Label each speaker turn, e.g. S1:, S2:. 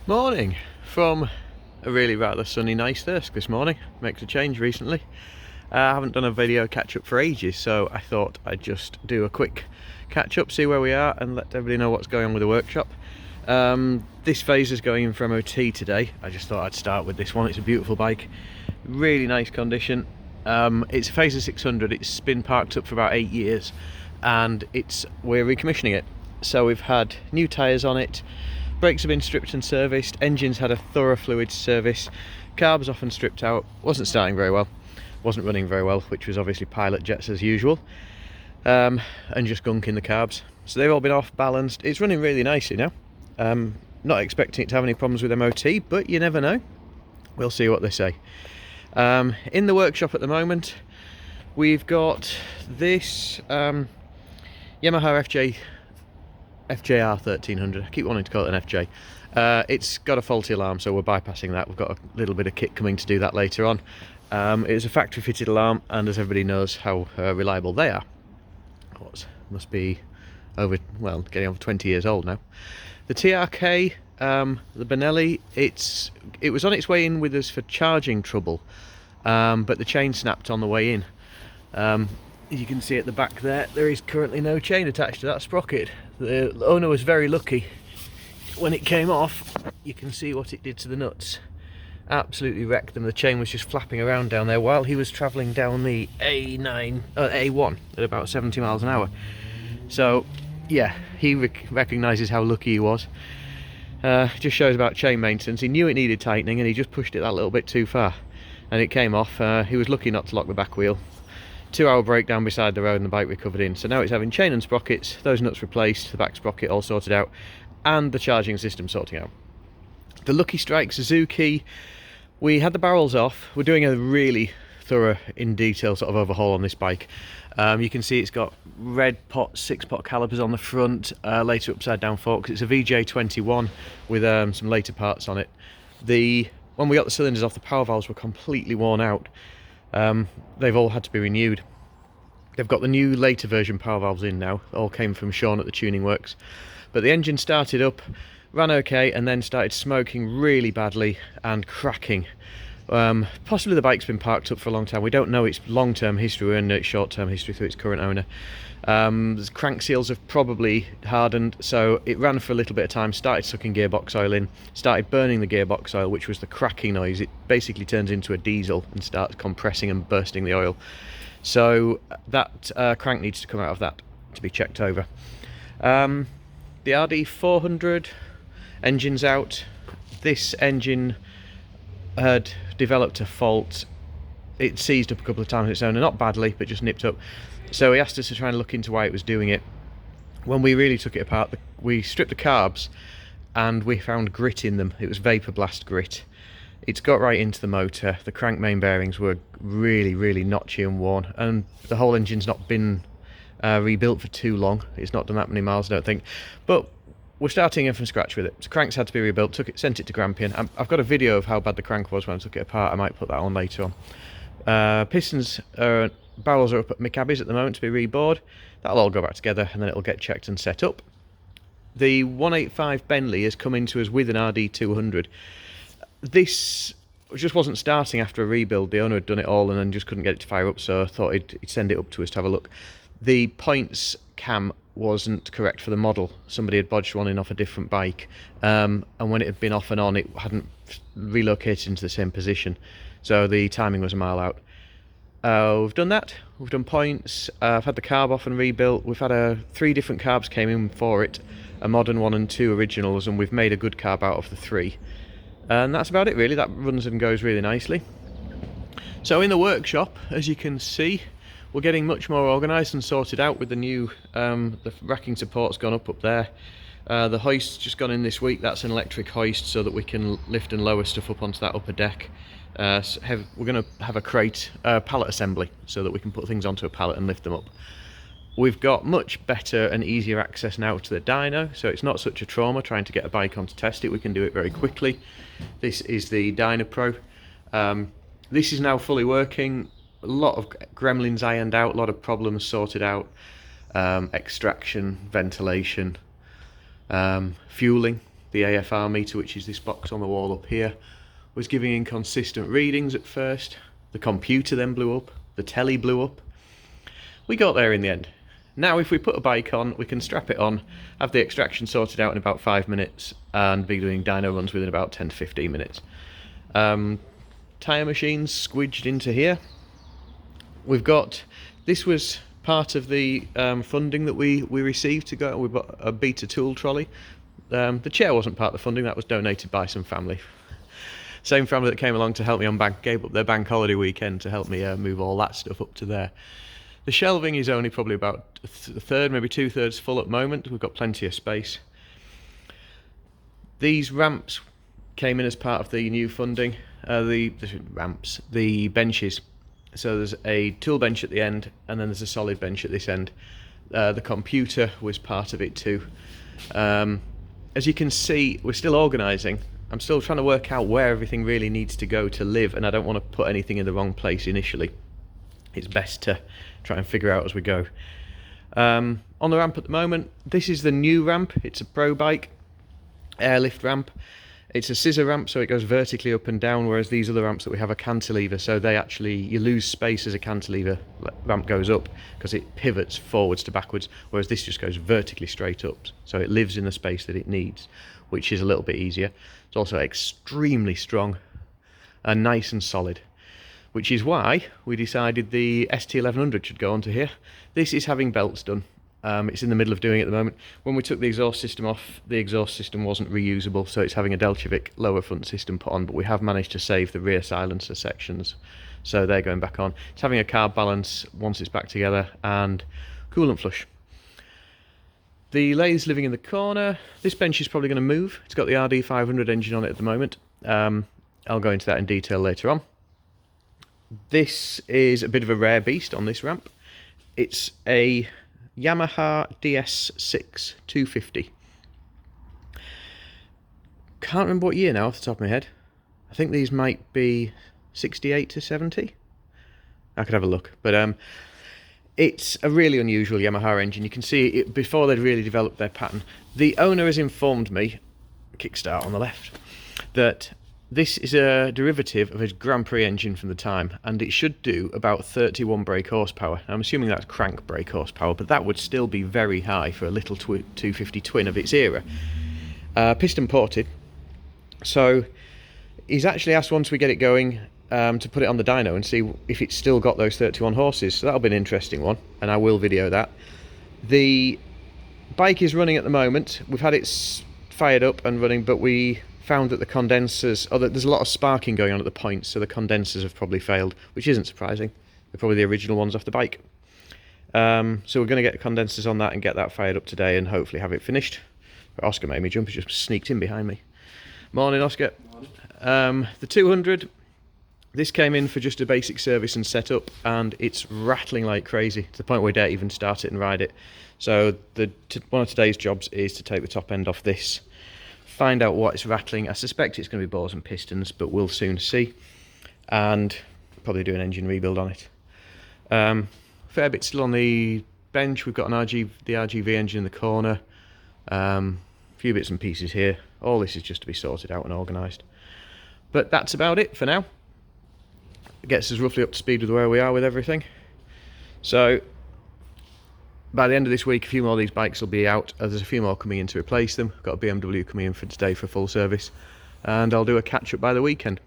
S1: Morning from a really rather sunny nice Thirsk this morning. Makes a change recently. I haven't done a video catch up for ages, so I thought I'd just do a quick catch up, see where we are and let everybody know what's going on with the workshop. This phase is going in for MOT today. I just thought I'd start with this one. It's a beautiful bike, really nice condition. It's a Phaser 600. It's been parked up for about 8 years and we're recommissioning it. So we've had new tyres on it, brakes have been stripped and serviced, engine's had a thorough fluid service, carbs off and stripped out, wasn't starting very well, wasn't running very well, which was obviously pilot jets as usual, and just gunk in the carbs. So they've all been off balanced. It's running really nicely now. Not expecting it to have any problems with MOT, but you never know. We'll see what they say. In the workshop at the moment, we've got this Yamaha FJR 1300. I keep wanting to call it an FJ. It's got a faulty alarm, so we're bypassing that. We've got a little bit of kit coming to do that later on. It's a factory fitted alarm, and as everybody knows how reliable they are. Must be getting over 20 years old now. The TRK, the Benelli, it was on its way in with us for charging trouble, but the chain snapped on the way in. You can see at the back there is currently no chain attached to that sprocket. The owner was very lucky. When it came off, you can see what it did to the nuts. Absolutely wrecked them. The chain was just flapping around down there while he was travelling down the A1 at about 70 miles an hour. So yeah, he recognises how lucky he was. Just shows about chain maintenance. He knew it needed tightening and he just pushed it that little bit too far and it came off. He was lucky not to lock the back wheel. 2-hour breakdown beside the road and the bike recovered in. So now it's having chain and sprockets, those nuts replaced, the back sprocket all sorted out, and the charging system sorting out. The Lucky Strike Suzuki, we had the barrels off. We're doing a really thorough, in detail sort of overhaul on this bike. You can see it's got red pot, 6-pot calipers on the front, later upside down forks. It's a VJ21 with some later parts on it. When we got the cylinders off, the power valves were completely worn out. They've all had to be renewed. They've got the new later version power valves in now. All came from Sean at the tuning works. But the engine started up, ran okay, and then started smoking really badly and cracking. Possibly the bike's been parked up for a long time. We don't know its long-term history. We only know its short-term history through its current owner. The crank seals have probably hardened, so it ran for a little bit of time, started sucking gearbox oil in, started burning the gearbox oil, which was the cracking noise. It basically turns into a diesel and starts compressing and bursting the oil. So that crank needs to come out of that to be checked over. The RD400 engine's out. This engine had developed a fault. It seized up a couple of times on its own, and not badly, but just nipped up. So he asked us to try and look into why it was doing it. When we really took it apart, we stripped the carbs and we found grit in them. It was vapor blast grit. It's got right into the motor. The crank main bearings were really, really notchy and worn, and the whole engine's not been rebuilt for too long. It's not done that many miles, I don't think. But we're starting in from scratch with it. So cranks had to be rebuilt, sent it to Grampian. I've got a video of how bad the crank was when I took it apart. I might put that on later on. Pistons, barrels are up at Mick Abbey's at the moment to be rebored. That'll all go back together and then it'll get checked and set up. The 185 Bentley has come into us with an RD200. This just wasn't starting after a rebuild. The owner had done it all and then just couldn't get it to fire up, so I thought he'd send it up to us to have a look. The points cam wasn't correct for the model. Somebody had bodged one in off a different bike, and when it had been off and on, it hadn't relocated into the same position, so the timing was a mile out. We've done that. We've done points. I've had the carb off and rebuilt. We've had 3 different carbs came in for it, a modern one and 2 originals, and we've made a good carb out of the 3. And that's about it really. That runs and goes really nicely. So in the workshop, as you can see, we're getting much more organised and sorted out with the new, the racking support's gone up there. The hoist's just gone in this week. That's an electric hoist so that we can lift and lower stuff up onto that upper deck. We're going to have a crate, pallet assembly, so that we can put things onto a pallet and lift them up. We've got much better and easier access now to the dyno, so it's not such a trauma trying to get a bike on to test it. We can do it very quickly. This is the Dyno Pro. This is now fully working. A lot of gremlins ironed out, a lot of problems sorted out. Extraction, ventilation, fueling. The AFR meter, which is this box on the wall up here, was giving inconsistent readings at first. The computer then blew up, the telly blew up. We got there in the end. Now if we put a bike on, we can strap it on, have the extraction sorted out in about 5 minutes, and be doing dyno runs within about 10 to 15 minutes. Tyre machines squidged into here. We've got, this was part of the funding that we received to go. We've got a beta tool trolley. The chair wasn't part of the funding, that was donated by some family. Same family that came along to help me on gave up their bank holiday weekend to help me move all that stuff up to there. The shelving is only probably about a third, maybe 2/3 full at the moment. We've got plenty of space. These ramps came in as part of the new funding. The benches. So there's a tool bench at the end, and then there's a solid bench at this end. The computer was part of it too. As you can see, we're still organising. I'm still trying to work out where everything really needs to go to live, and I don't want to put anything in the wrong place initially. It's best to try and figure out as we go. On the ramp at the moment, this is the new ramp. It's a pro bike airlift ramp. It's a scissor ramp, so it goes vertically up and down, whereas these other ramps that we have are cantilever, so they actually, you lose space as a cantilever ramp goes up because it pivots forwards to backwards, whereas this just goes vertically straight up, so it lives in the space that it needs, which is a little bit easier. It's also extremely strong and nice and solid, which is why we decided the ST1100 should go onto here. This is having belts done. It's in the middle of doing it at the moment. When we took the exhaust system off, the exhaust system wasn't reusable, so it's having a Delchavik lower front system put on, but we have managed to save the rear silencer sections, so they're going back on. It's having a carb balance once it's back together, and coolant flush. The lathe's living in the corner. This bench is probably going to move. It's got the RD500 engine on it at the moment. I'll go into that in detail later on. This is a bit of a rare beast on this ramp. It's a Yamaha DS6 250. Can't remember what year now off the top of my head. I think these might be 68 to 70. I could have a look, but it's a really unusual Yamaha engine. You can see it before they'd really developed their pattern. The owner has informed me, kickstart on the left, that this is a derivative of his Grand Prix engine from the time, and it should do about 31 brake horsepower. I'm assuming that's crank brake horsepower, but that would still be very high for a little 250 twin of its era. Piston ported, so he's actually asked once we get it going to put it on the dyno and see if it's still got those 31 horses, so that'll be an interesting one, and I will video that. The bike is running at the moment. We've had it fired up and running, but we found that the condensers, there's a lot of sparking going on at the points, so the condensers have probably failed, which isn't surprising. They're probably the original ones off the bike. So we're going to get condensers on that and get that fired up today and hopefully have it finished. But Oscar made me jump, he just sneaked in behind me. Morning, Oscar. The 200, this came in for just a basic service and setup, and it's rattling like crazy to the point where we don't even start it and ride it. So one of today's jobs is to take the top end off this, find out what it's rattling. I suspect it's going to be bores and pistons, but we'll soon see, and probably do an engine rebuild on it. Fair bit still on the bench. We've got the RGV engine in the corner, a few bits and pieces here. All this is just to be sorted out and organised, but that's about it for now. It gets us roughly up to speed with where we are with everything. So by the end of this week, a few more of these bikes will be out. There's a few more coming in to replace them. I've got a BMW coming in for today for full service, and I'll do a catch-up by the weekend.